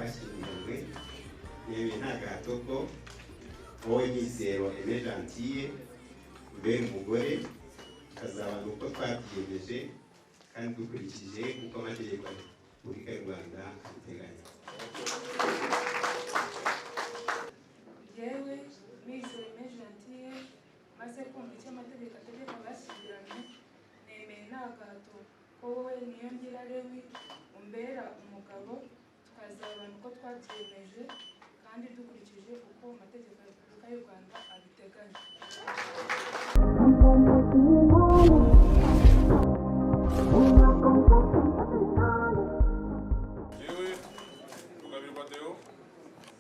twashyingiranywe yewe nta gahato ko wowe Mizero Aime Gentille mbere umugore tukazabana uko twabyiyemeje kandi dukurikije uko amategeko ya Repubulika y'u Rwanda abiteganya. Yewe Mizero Aime Gentille maze kumva icyo amategeko ategeka abashyingiranywe nemeye nta gahato ko wowe Niyongira Lewi umbera umugabo tukazabana uko twabyiyemeje kandi dukurikije uko amategeko ya Repubulika y'u Rwanda abiteganya. Yewe Rugabirwa Deo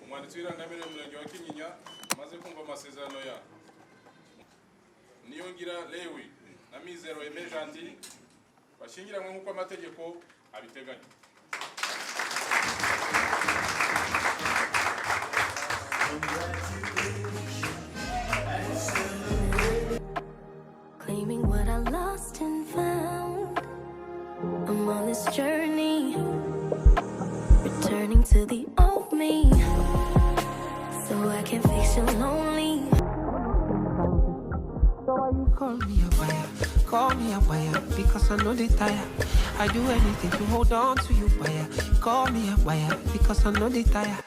umwanditsi w'irangamimerere y'umurenge wa Kinyinya maze kumva amasezerano ya Niyongira Lewi na Mizero Aime Gentille bashyingiranywe nk'uko amategeko abiteganya. Claiming what I lost and found. I'm on this journey, returning to the old me, so I can fix your lonely. So why you call me a buyer? Call me a buyer because I know they tire. I do anything to hold on to you, buyer. Call me a buyer because I know they tire.